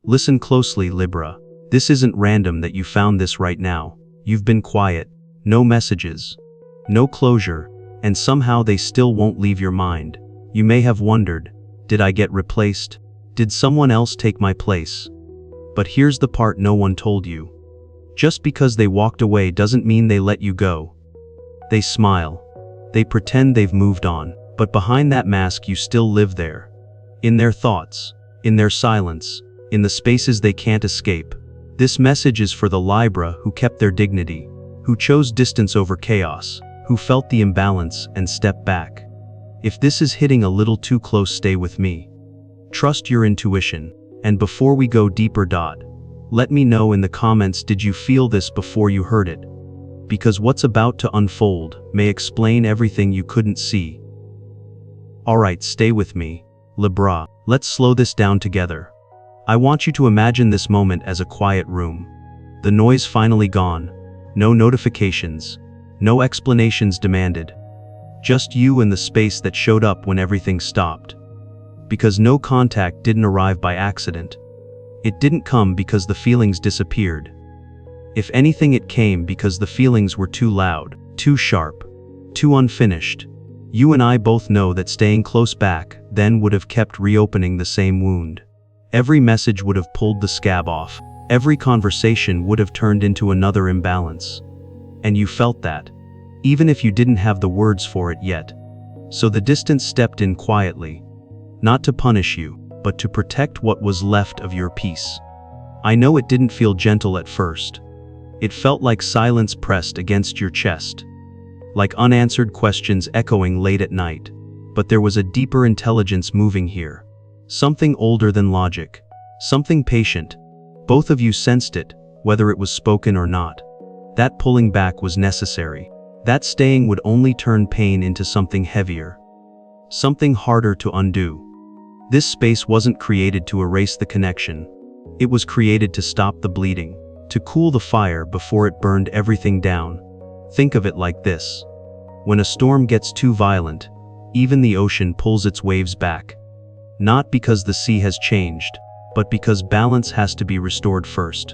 Listen closely, Libra. This isn't random that you found this right now. You've been quiet, no messages, no closure, and somehow they still won't leave your mind. You may have wondered, did I get replaced? Did someone else take my place? But here's the part no one told you. Just because they walked away doesn't mean they let you go. They smile. They pretend they've moved on, but behind that mask you still live there. In their thoughts, in their silence, in the spaces they can't escape. This message is for the Libra who kept their dignity, who chose distance over chaos, who felt the imbalance and stepped back. If this is hitting a little too close, stay with me. Trust your intuition, and before we go deeper, let me know in the comments, did you feel this before you heard it? Because what's about to unfold may explain everything you couldn't see. Alright, stay with me, Libra. Let's slow this down together. I want you to imagine this moment as a quiet room. The noise finally gone. No notifications. No explanations demanded. Just you and the space that showed up when everything stopped. Because no contact didn't arrive by accident. It didn't come because the feelings disappeared. If anything, it came because the feelings were too loud, too sharp, too unfinished. You and I both know that staying close back then would have kept reopening the same wound. Every message would have pulled the scab off. Every conversation would have turned into another imbalance. And you felt that, even if you didn't have the words for it yet. So the distance stepped in quietly, not to punish you, but to protect what was left of your peace. I know it didn't feel gentle at first. It felt like silence pressed against your chest, like unanswered questions echoing late at night. But there was a deeper intelligence moving here. Something older than logic. Something patient. Both of you sensed it, whether it was spoken or not. That pulling back was necessary. That staying would only turn pain into something heavier. Something harder to undo. This space wasn't created to erase the connection. It was created to stop the bleeding, to cool the fire before it burned everything down. Think of it like this. When a storm gets too violent, even the ocean pulls its waves back. Not because the sea has changed, but because balance has to be restored first.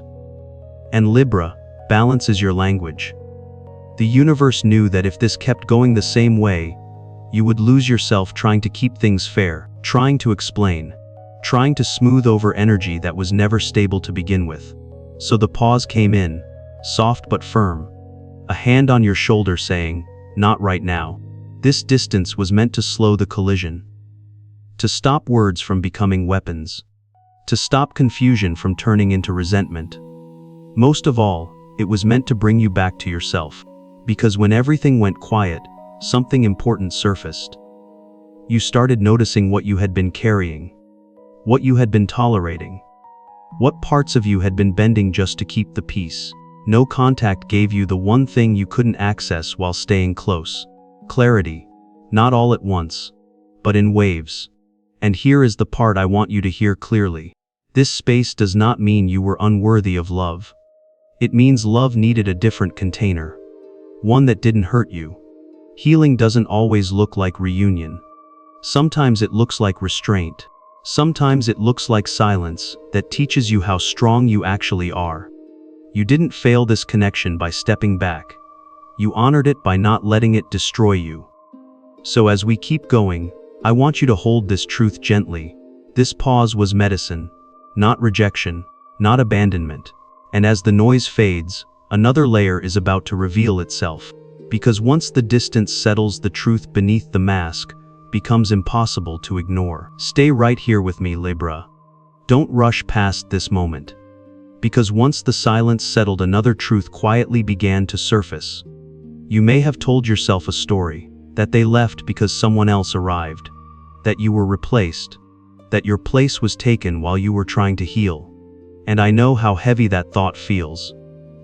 And Libra, balance is your language. The universe knew that if this kept going the same way, you would lose yourself trying to keep things fair, trying to explain, trying to smooth over energy that was never stable to begin with. So the pause came in, soft but firm. A hand on your shoulder saying, "Not right now." This distance was meant to slow the collision. To stop words from becoming weapons. To stop confusion from turning into resentment. Most of all, it was meant to bring you back to yourself. Because when everything went quiet, something important surfaced. You started noticing what you had been carrying. What you had been tolerating. What parts of you had been bending just to keep the peace. No contact gave you the one thing you couldn't access while staying close. Clarity. Not all at once, but in waves. And here is the part I want you to hear clearly. This space does not mean you were unworthy of love. It means love needed a different container. One that didn't hurt you. Healing doesn't always look like reunion. Sometimes it looks like restraint. Sometimes it looks like silence that teaches you how strong you actually are. You didn't fail this connection by stepping back. You honored it by not letting it destroy you. So as we keep going, I want you to hold this truth gently. This pause was medicine, not rejection, not abandonment. And as the noise fades, another layer is about to reveal itself. Because once the distance settles, the truth beneath the mask becomes impossible to ignore. Stay right here with me, Libra. Don't rush past this moment. Because once the silence settled, another truth quietly began to surface. You may have told yourself a story, that they left because someone else arrived, that you were replaced, that your place was taken while you were trying to heal. And I know how heavy that thought feels.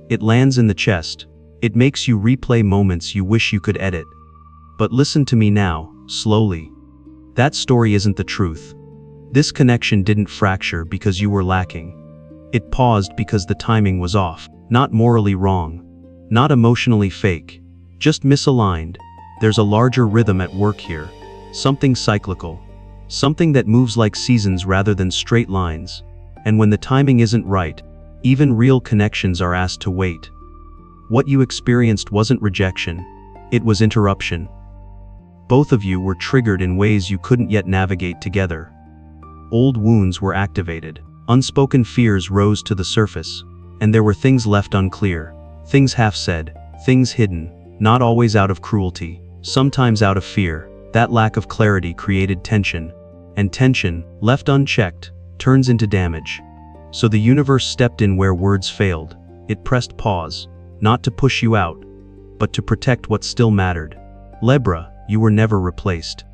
It lands in the chest. It makes you replay moments you wish you could edit. But listen to me now, slowly. That story isn't the truth. This connection didn't fracture because you were lacking. It paused because the timing was off. Not morally wrong. Not emotionally fake. Just misaligned. There's a larger rhythm at work here. Something cyclical. Something that moves like seasons rather than straight lines. And when the timing isn't right, even real connections are asked to wait. What you experienced wasn't rejection, it was interruption. Both of you were triggered in ways you couldn't yet navigate together. Old wounds were activated, unspoken fears rose to the surface, and there were things left unclear, things half-said, things hidden, not always out of cruelty, sometimes out of fear. That lack of clarity created tension, and tension, left unchecked, turns into damage. So the universe stepped in where words failed. It pressed pause, not to push you out, but to protect what still mattered. Libra, you were never replaced.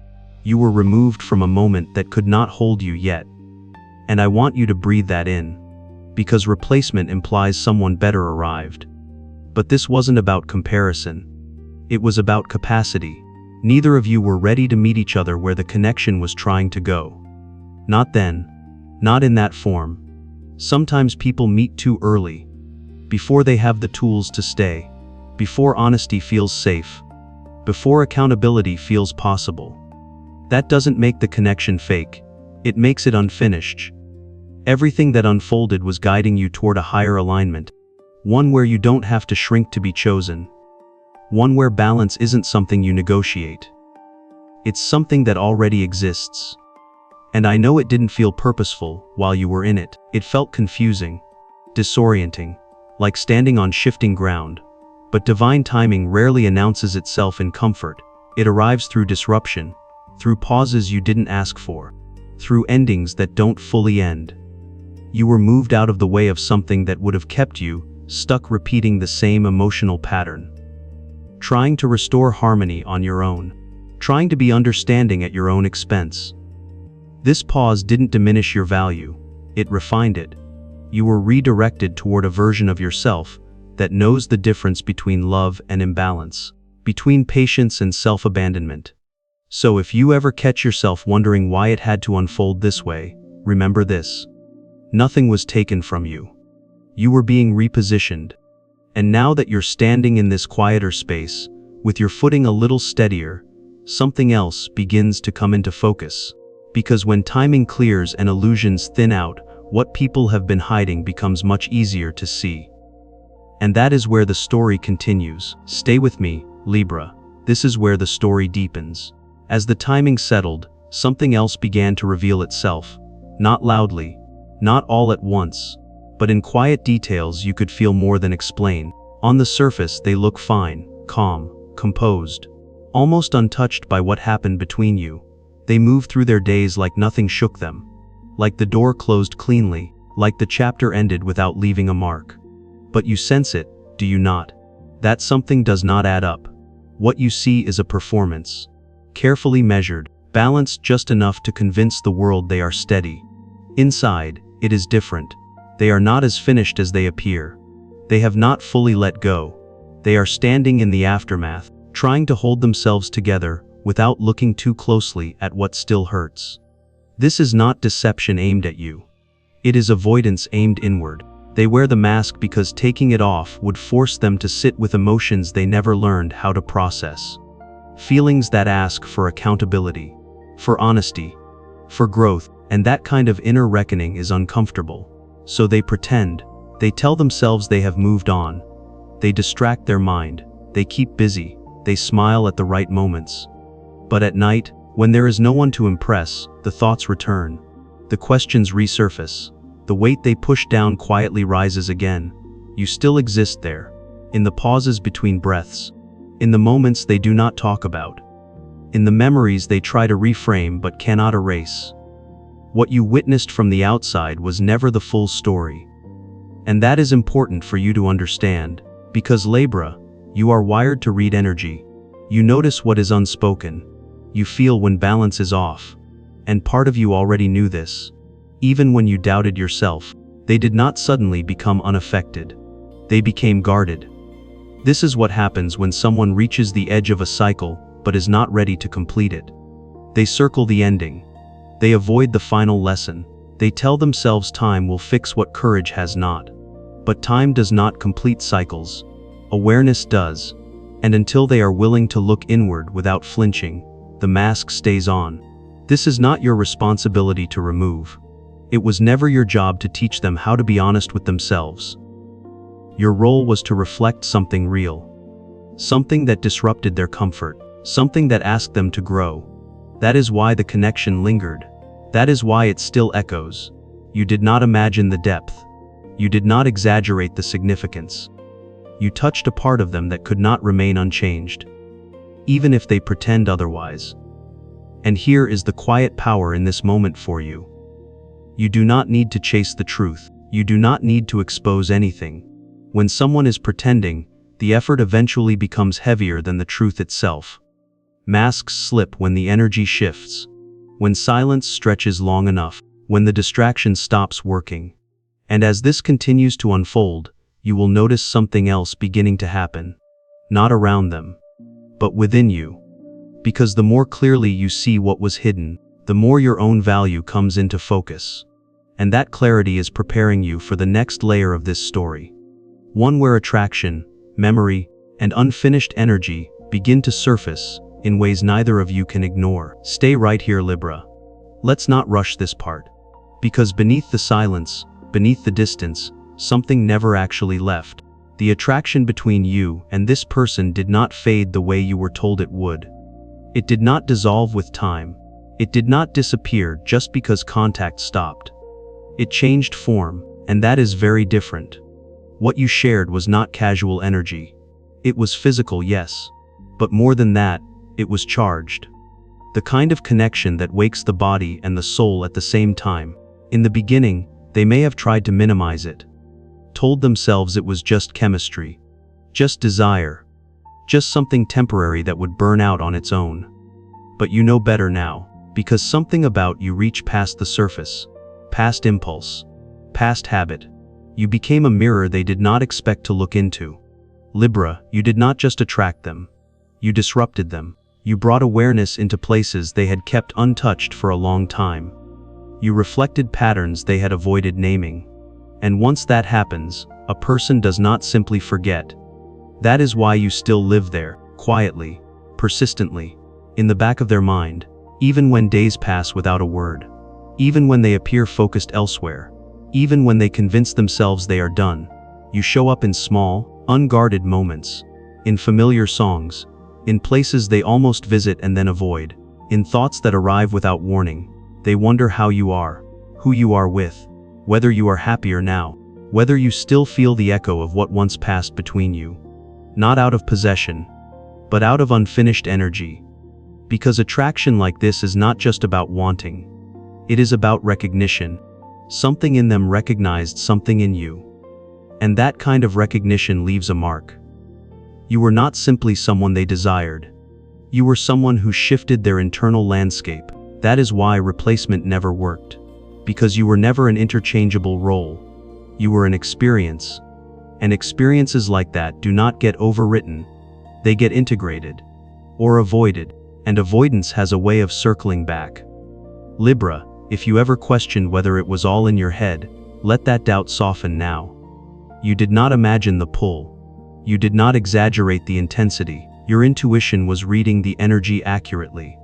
You were removed from a moment that could not hold you yet. And I want you to breathe that in, because replacement implies someone better arrived. But this wasn't about comparison. It was about capacity. Neither of you were ready to meet each other where the connection was trying to go. Not then. Not in that form. Sometimes people meet too early, before they have the tools to stay, before honesty feels safe, before accountability feels possible. That doesn't make the connection fake, it makes it unfinished. Everything that unfolded was guiding you toward a higher alignment, one where you don't have to shrink to be chosen, one where balance isn't something you negotiate. It's something that already exists. And I know it didn't feel purposeful while you were in it. It felt confusing, disorienting, like standing on shifting ground. But divine timing rarely announces itself in comfort. It arrives through disruption, through pauses you didn't ask for, through endings that don't fully end. You were moved out of the way of something that would have kept you stuck repeating the same emotional pattern. Trying to restore harmony on your own, trying to be understanding at your own expense. This pause didn't diminish your value, it refined it. You were redirected toward a version of yourself that knows the difference between love and imbalance, between patience and self-abandonment. So if you ever catch yourself wondering why it had to unfold this way, remember this. Nothing was taken from you. You were being repositioned. And now that you're standing in this quieter space, with your footing a little steadier, something else begins to come into focus. Because when timing clears and illusions thin out, what people have been hiding becomes much easier to see. And that is where the story continues. Stay with me, Libra. This is where the story deepens. As the timing settled, something else began to reveal itself. Not loudly, not all at once, but in quiet details you could feel more than explain. On the surface they look fine, calm, composed, almost untouched by what happened between you. They move through their days like nothing shook them. Like the door closed cleanly, like the chapter ended without leaving a mark. But you sense it, do you not? That something does not add up. What you see is a performance. Carefully measured, balanced just enough to convince the world they are steady. Inside, it is different. They are not as finished as they appear. They have not fully let go. They are standing in the aftermath, trying to hold themselves together without looking too closely at what still hurts. This is not deception aimed at you. It is avoidance aimed inward. They wear the mask because taking it off would force them to sit with emotions they never learned how to process. Feelings that ask for accountability, for honesty, for growth, and that kind of inner reckoning is uncomfortable. So they pretend, they tell themselves they have moved on. They distract their mind, they keep busy, they smile at the right moments. But at night, when there is no one to impress, the thoughts return. The questions resurface. The weight they push down quietly rises again. You still exist there, in the pauses between breaths, in the moments they do not talk about, in the memories they try to reframe but cannot erase. What you witnessed from the outside was never the full story. And that is important for you to understand, because Libra, you are wired to read energy. You notice what is unspoken. You feel when balance is off. And part of you already knew this. Even when you doubted yourself, they did not suddenly become unaffected. They became guarded. This is what happens when someone reaches the edge of a cycle but is not ready to complete it. They circle the ending. They avoid the final lesson. They tell themselves time will fix what courage has not. But time does not complete cycles. Awareness does. And until they are willing to look inward without flinching, the mask stays on. This is not your responsibility to remove. It was never your job to teach them how to be honest with themselves. Your role was to reflect something real. Something that disrupted their comfort. Something that asked them to grow. That is why the connection lingered. That is why it still echoes. You did not imagine the depth. You did not exaggerate the significance. You touched a part of them that could not remain unchanged, even if they pretend otherwise. And here is the quiet power in this moment for you. You do not need to chase the truth. You do not need to expose anything. When someone is pretending, the effort eventually becomes heavier than the truth itself. Masks slip when the energy shifts. When silence stretches long enough. When the distraction stops working. And as this continues to unfold, you will notice something else beginning to happen. Not around them, but within you. Because the more clearly you see what was hidden, the more your own value comes into focus. And that clarity is preparing you for the next layer of this story. One where attraction, memory, and unfinished energy begin to surface in ways neither of you can ignore. Stay right here, Libra. Let's not rush this part. Because beneath the silence, beneath the distance, something never actually left. The attraction between you and this person did not fade the way you were told it would. It did not dissolve with time. It did not disappear just because contact stopped. It changed form, and that is very different. What you shared was not casual energy. It was physical, yes. But more than that, it was charged. The kind of connection that wakes the body and the soul at the same time. In the beginning, they may have tried to minimize it. Told themselves it was just chemistry. Just desire. Just something temporary that would burn out on its own. But you know better now, because something about you reached past the surface. Past impulse. Past habit. You became a mirror they did not expect to look into. Libra, you did not just attract them. You disrupted them. You brought awareness into places they had kept untouched for a long time. You reflected patterns they had avoided naming. And once that happens, a person does not simply forget. That is why you still live there, quietly, persistently, in the back of their mind, even when days pass without a word. Even when they appear focused elsewhere. Even when they convince themselves they are done. You show up in small, unguarded moments. In familiar songs. In places they almost visit and then avoid. In thoughts that arrive without warning. They wonder how you are, who you are with, whether you are happier now, whether you still feel the echo of what once passed between you. Not out of possession, but out of unfinished energy. Because attraction like this is not just about wanting. It is about recognition. Something in them recognized something in you. And that kind of recognition leaves a mark. You were not simply someone they desired. You were someone who shifted their internal landscape. That is why replacement never worked. Because you were never an interchangeable role. You were an experience. And experiences like that do not get overwritten. They get integrated. Or avoided. And avoidance has a way of circling back. Libra, if you ever questioned whether it was all in your head, let that doubt soften now. You did not imagine the pull. You did not exaggerate the intensity. Your intuition was reading the energy accurately.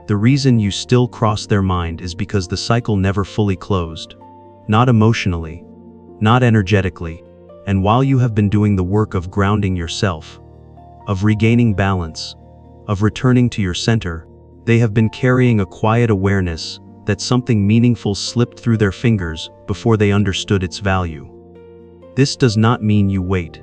The reason you still cross their mind is because the cycle never fully closed. Not emotionally. Not energetically. And while you have been doing the work of grounding yourself, of regaining balance, of returning to your center, they have been carrying a quiet awareness that something meaningful slipped through their fingers before they understood its value. This does not mean you wait.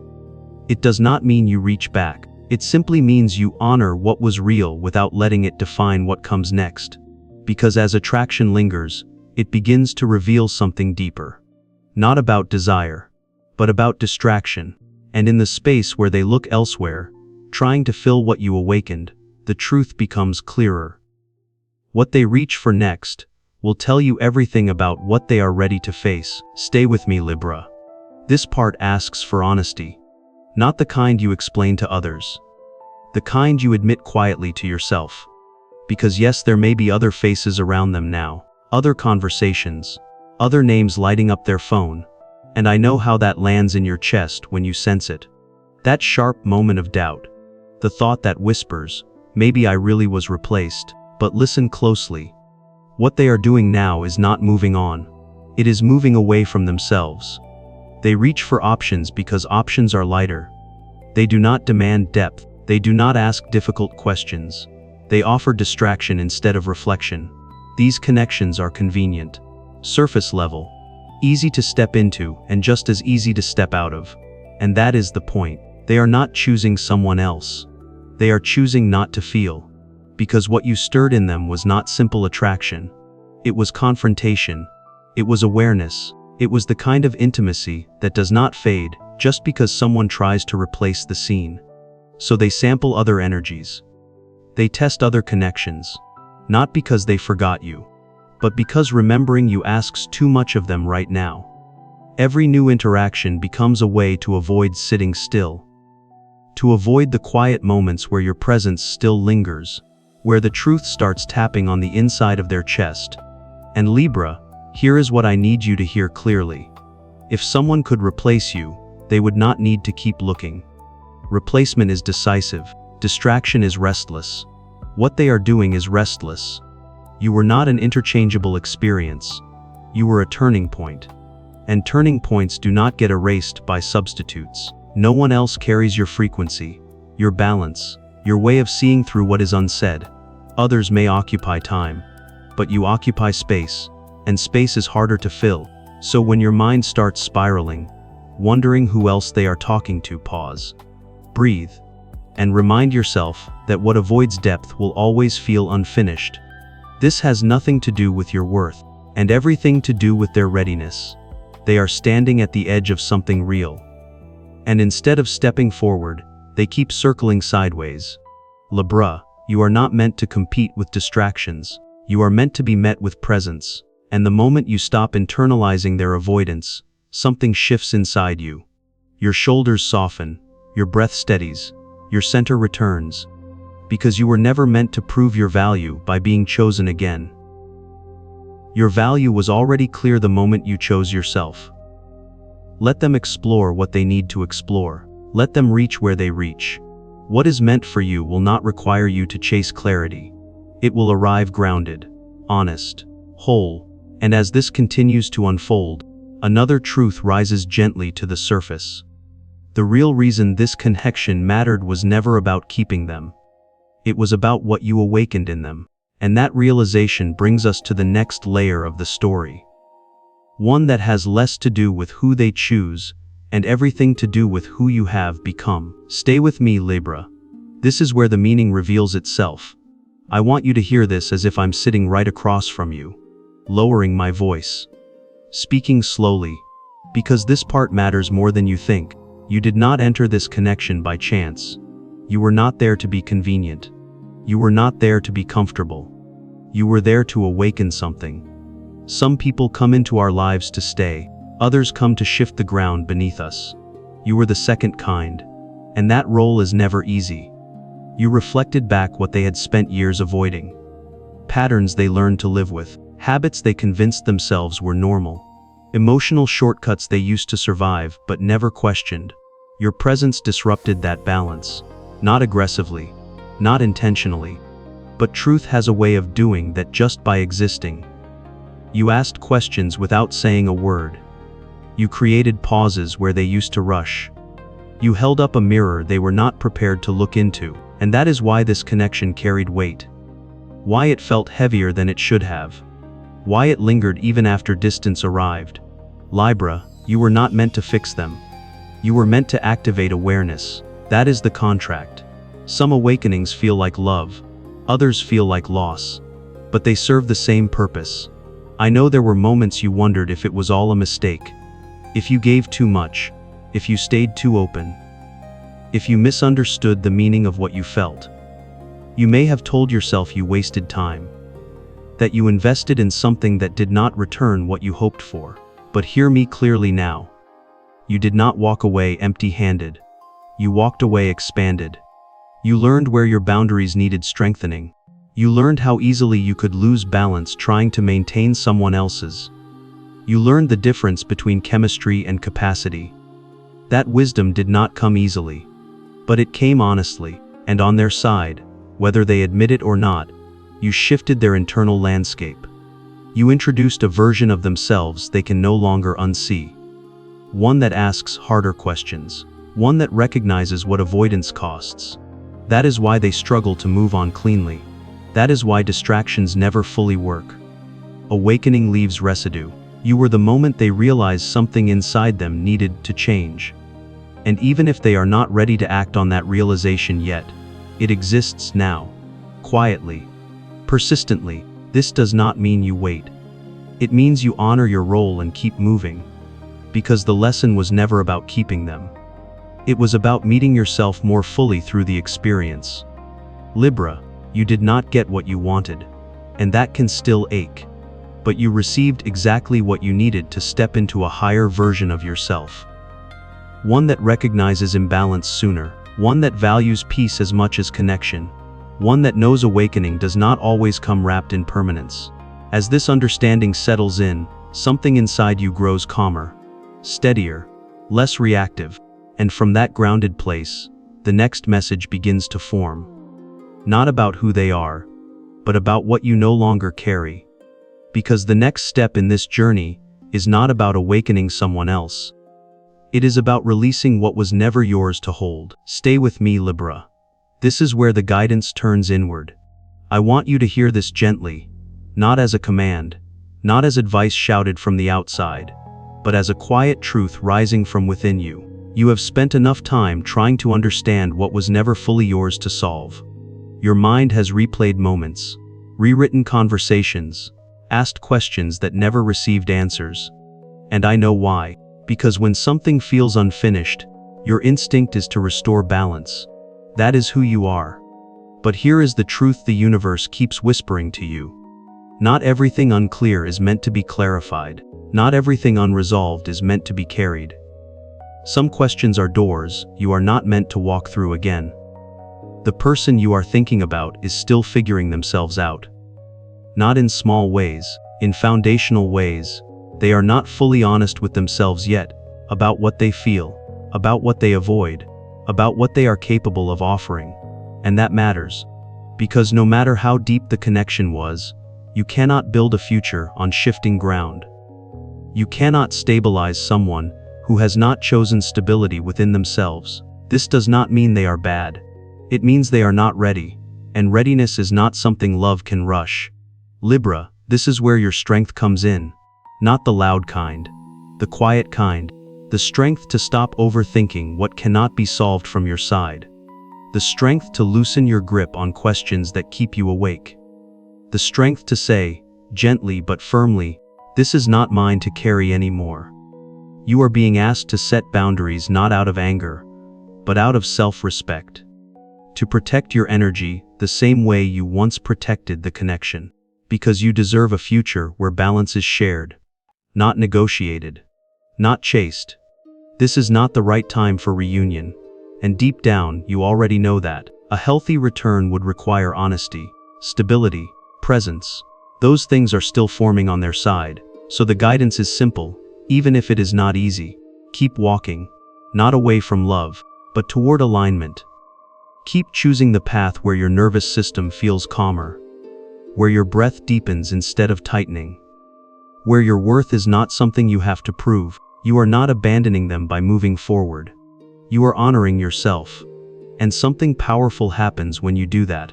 It does not mean you reach back. It simply means you honor what was real without letting it define what comes next. Because as attraction lingers, it begins to reveal something deeper. Not about desire, but about distraction. And in the space where they look elsewhere, trying to fill what you awakened, the truth becomes clearer. What they reach for next will tell you everything about what they are ready to face. Stay with me, Libra. This part asks for honesty. Not the kind you explain to others. The kind you admit quietly to yourself. Because yes, there may be other faces around them now, other conversations, other names lighting up their phone, and I know how that lands in your chest when you sense it. That sharp moment of doubt. The thought that whispers, maybe I really was replaced. But listen closely. What they are doing now is not moving on. It is moving away from themselves. They reach for options because options are lighter. They do not demand depth. They do not ask difficult questions. They offer distraction instead of reflection. These connections are convenient, surface level, easy to step into and just as easy to step out of. And that is the point. They are not choosing someone else. They are choosing not to feel. Because what you stirred in them was not simple attraction. It was confrontation. It was awareness. It was the kind of intimacy that does not fade just because someone tries to replace the scene. So they sample other energies. They test other connections. Not because they forgot you, but because remembering you asks too much of them right now. Every new interaction becomes a way to avoid sitting still. To avoid the quiet moments where your presence still lingers, where the truth starts tapping on the inside of their chest. And Libra, here is what I need you to hear clearly. If someone could replace you, they would not need to keep looking. Replacement is decisive. Distraction is restless. What they are doing is restless. You were not an interchangeable experience. You were a turning point. And turning points do not get erased by substitutes. No one else carries your frequency, your balance, your way of seeing through what is unsaid. Others may occupy time, but you occupy space, and space is harder to fill. So when your mind starts spiraling, wondering who else they are talking to, pause, breathe, and remind yourself that what avoids depth will always feel unfinished. This has nothing to do with your worth, and everything to do with their readiness. They are standing at the edge of something real. And instead of stepping forward, they keep circling sideways. Libra, you are not meant to compete with distractions. You are meant to be met with presence. And the moment you stop internalizing their avoidance, something shifts inside you. Your shoulders soften, your breath steadies, your center returns. Because you were never meant to prove your value by being chosen again. Your value was already clear the moment you chose yourself. Let them explore what they need to explore. Let them reach where they reach. What is meant for you will not require you to chase clarity. It will arrive grounded, honest, whole. And as this continues to unfold, another truth rises gently to the surface. The real reason this connection mattered was never about keeping them. It was about what you awakened in them. And that realization brings us to the next layer of the story. One that has less to do with who they choose and everything to do with who you have become. Stay with me, Libra. This is where the meaning reveals itself. I want you to hear this as if I'm sitting right across from you, lowering my voice, speaking slowly, because this part matters more than you think. You did not enter this connection by chance. You were not there to be convenient. You were not there to be comfortable. You were there to awaken something. Some people come into our lives to stay. Others come to shift the ground beneath us. You were the second kind, and that role is never easy. You reflected back what they had spent years avoiding. Patterns they learned to live with. Habits they convinced themselves were normal. Emotional shortcuts they used to survive but never questioned. Your presence disrupted that balance. Not aggressively, not intentionally. But truth has a way of doing that just by existing. You asked questions without saying a word. You created pauses where they used to rush. You held up a mirror they were not prepared to look into. And that is why this connection carried weight. Why it felt heavier than it should have. Why it lingered even after distance arrived. Libra, you were not meant to fix them. You were meant to activate awareness. That is the contract. Some awakenings feel like love. Others feel like loss. But they serve the same purpose. I know there were moments you wondered if it was all a mistake. If you gave too much. If you stayed too open. If you misunderstood the meaning of what you felt. You may have told yourself you wasted time. That you invested in something that did not return what you hoped for. But hear me clearly now. You did not walk away empty-handed. You walked away expanded. You learned where your boundaries needed strengthening. You learned how easily you could lose balance trying to maintain someone else's. You learned the difference between chemistry and capacity. That wisdom did not come easily. But it came honestly, and on their side, whether they admit it or not, you shifted their internal landscape. You introduced a version of themselves they can no longer unsee. One that asks harder questions. One that recognizes what avoidance costs. That is why they struggle to move on cleanly. That is why distractions never fully work. Awakening leaves residue. You were the moment they realized something inside them needed to change. And even if they are not ready to act on that realization yet, it exists now. Quietly. Persistently. This does not mean you wait. It means you honor your role and keep moving. Because the lesson was never about keeping them. It was about meeting yourself more fully through the experience. Libra, you did not get what you wanted. And that can still ache. But you received exactly what you needed to step into a higher version of yourself. One that recognizes imbalance sooner. One that values peace as much as connection. One that knows awakening does not always come wrapped in permanence. As this understanding settles in, something inside you grows calmer, steadier, less reactive, and from that grounded place, the next message begins to form. Not about who they are, but about what you no longer carry. Because the next step in this journey is not about awakening someone else. It is about releasing what was never yours to hold. Stay with me, Libra. This is where the guidance turns inward. I want you to hear this gently, not as a command, not as advice shouted from the outside, but as a quiet truth rising from within you. You have spent enough time trying to understand what was never fully yours to solve. Your mind has replayed moments, rewritten conversations, asked questions that never received answers. And I know why. Because when something feels unfinished, your instinct is to restore balance. That is who you are. But here is the truth the universe keeps whispering to you. Not everything unclear is meant to be clarified. Not everything unresolved is meant to be carried. Some questions are doors you are not meant to walk through again. The person you are thinking about is still figuring themselves out. Not in small ways, in foundational ways. They are not fully honest with themselves yet, about what they feel, about what they avoid, about what they are capable of offering. And that matters. Because no matter how deep the connection was, you cannot build a future on shifting ground. You cannot stabilize someone who has not chosen stability within themselves. This does not mean they are bad. It means they are not ready, and readiness is not something love can rush. Libra, this is where your strength comes in. Not the loud kind, the quiet kind, the strength to stop overthinking what cannot be solved from your side. The strength to loosen your grip on questions that keep you awake. The strength to say, gently but firmly, this is not mine to carry anymore. You are being asked to set boundaries not out of anger, but out of self-respect. To protect your energy the same way you once protected the connection. Because you deserve a future where balance is shared. Not negotiated. Not chased. This is not the right time for reunion. And deep down, you already know that. A healthy return would require honesty, stability, presence. Those things are still forming on their side. So the guidance is simple, even if it is not easy. Keep walking. Not away from love, but toward alignment. Keep choosing the path where your nervous system feels calmer. Where your breath deepens instead of tightening. Where your worth is not something you have to prove. You are not abandoning them by moving forward. You are honoring yourself. And something powerful happens when you do that.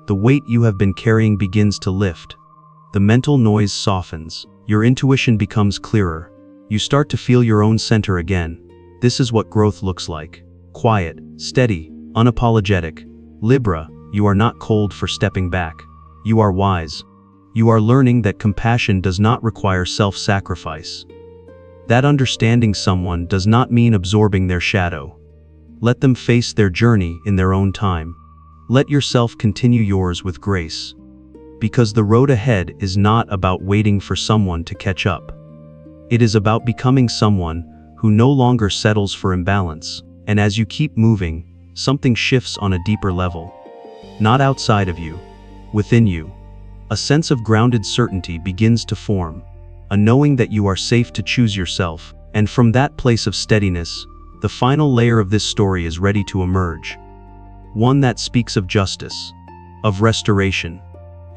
The weight you have been carrying begins to lift. The mental noise softens. Your intuition becomes clearer. You start to feel your own center again. This is what growth looks like. Quiet, steady, unapologetic. Libra, you are not cold for stepping back. You are wise. You are learning that compassion does not require self-sacrifice. That understanding someone does not mean absorbing their shadow. Let them face their journey in their own time. Let yourself continue yours with grace. Because the road ahead is not about waiting for someone to catch up. It is about becoming someone who no longer settles for imbalance. And as you keep moving, something shifts on a deeper level. Not outside of you. Within you, a sense of grounded certainty begins to form, a knowing that you are safe to choose yourself, and from that place of steadiness, the final layer of this story is ready to emerge. One that speaks of justice, of restoration,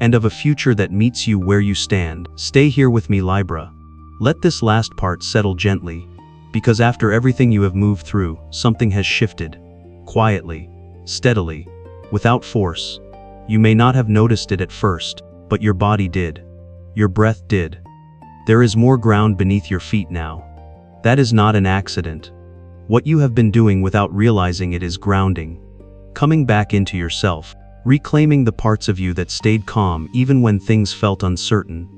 and of a future that meets you where you stand. Stay here with me, Libra. Let this last part settle gently, because after everything you have moved through, something has shifted. Quietly, steadily, without force. You may not have noticed it at first, but your body did. Your breath did. There is more ground beneath your feet now. That is not an accident. What you have been doing without realizing it is grounding. Coming back into yourself, reclaiming the parts of you that stayed calm even when things felt uncertain.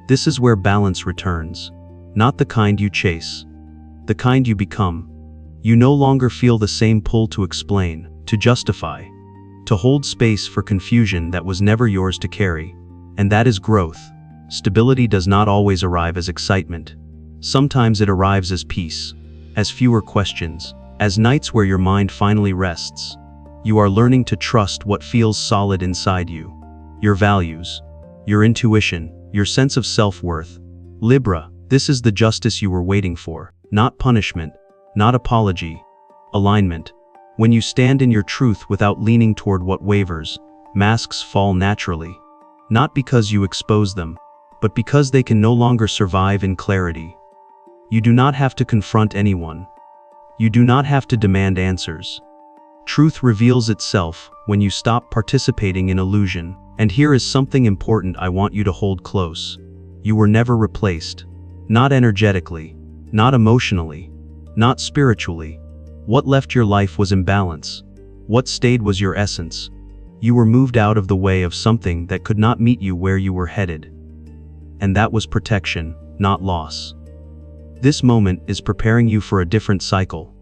This is where balance returns. Not the kind you chase. The kind you become. You no longer feel the same pull to explain, to justify, to hold space for confusion that was never yours to carry. And that is growth. Stability does not always arrive as excitement. Sometimes it arrives as peace, as fewer questions, as nights where your mind finally rests. You are learning to trust what feels solid inside you. Your values, your intuition, your sense of self-worth. Libra, this is the justice you were waiting for. Not punishment, not apology. Alignment. When you stand in your truth without leaning toward what wavers, masks fall naturally. Not because you expose them, but because they can no longer survive in clarity. You do not have to confront anyone. You do not have to demand answers. Truth reveals itself when you stop participating in illusion. And here is something important I want you to hold close. You were never replaced. Not energetically, not emotionally, not spiritually. What left your life was imbalance. What stayed was your essence. You were moved out of the way of something that could not meet you where you were headed. And that was protection, not loss. This moment is preparing you for a different cycle.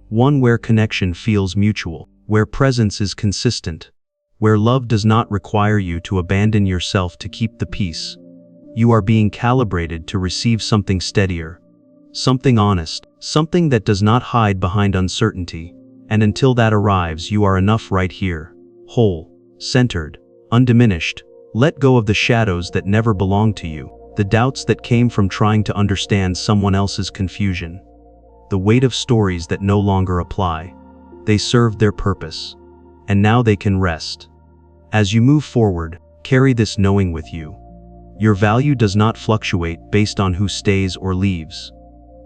One where connection feels mutual, where presence is consistent, where love does not require you to abandon yourself to keep the peace. You are being calibrated to receive something steadier, something honest, something that does not hide behind uncertainty. And until that arrives, you are enough right here, whole, centered, undiminished. Let go of the shadows that never belonged to you, the doubts that came from trying to understand someone else's confusion, the weight of stories that no longer apply. They served their purpose, and now they can rest. As you move forward, carry this knowing with you. Your value does not fluctuate based on who stays or leaves.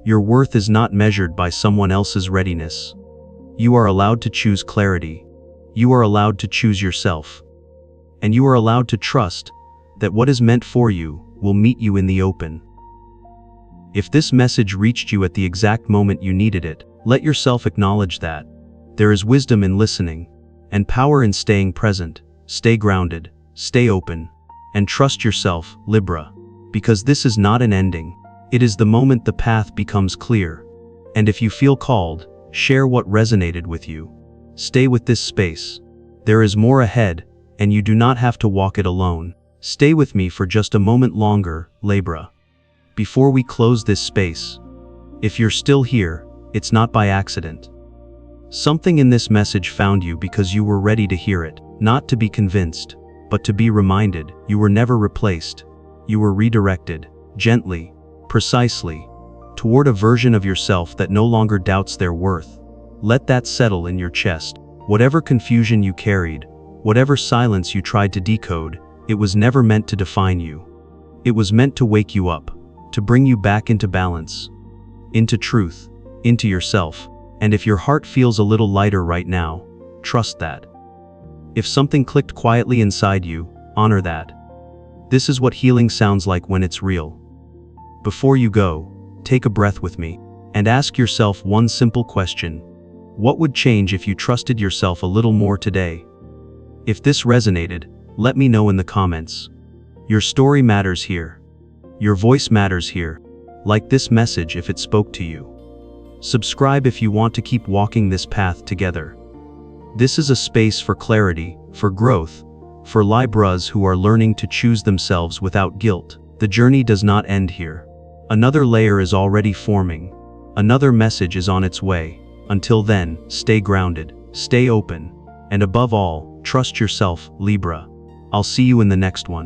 Your worth is not measured by someone else's readiness. You are allowed to choose clarity. You are allowed to choose yourself. And you are allowed to trust that what is meant for you will meet you in the open. If this message reached you at the exact moment you needed it, let yourself acknowledge that. There is wisdom in listening, and power in staying present. Stay grounded, stay open, and trust yourself, Libra. Because this is not an ending. It is the moment the path becomes clear. And if you feel called, share what resonated with you. Stay with this space. There is more ahead, and you do not have to walk it alone. Stay with me for just a moment longer, Libra. Before we close this space, if you're still here, it's not by accident. Something in this message found you because you were ready to hear it, not to be convinced, but to be reminded. You were never replaced. You were redirected, gently, precisely, toward a version of yourself that no longer doubts their worth. Let that settle in your chest. Whatever confusion you carried, whatever silence you tried to decode, it was never meant to define you. It was meant to wake you up, to bring you back into balance, into truth, into yourself. And if your heart feels a little lighter right now, trust that. If something clicked quietly inside you, honor that. This is what healing sounds like when it's real. Before you go, take a breath with me, and ask yourself one simple question. What would change if you trusted yourself a little more today? If this resonated, let me know in the comments. Your story matters here. Your voice matters here. Like this message if it spoke to you. Subscribe if you want to keep walking this path together. This is a space for clarity, for growth, for Libras who are learning to choose themselves without guilt. The journey does not end here. Another layer is already forming. Another message is on its way. Until then, stay grounded, stay open, and above all, trust yourself, Libra. I'll see you in the next one.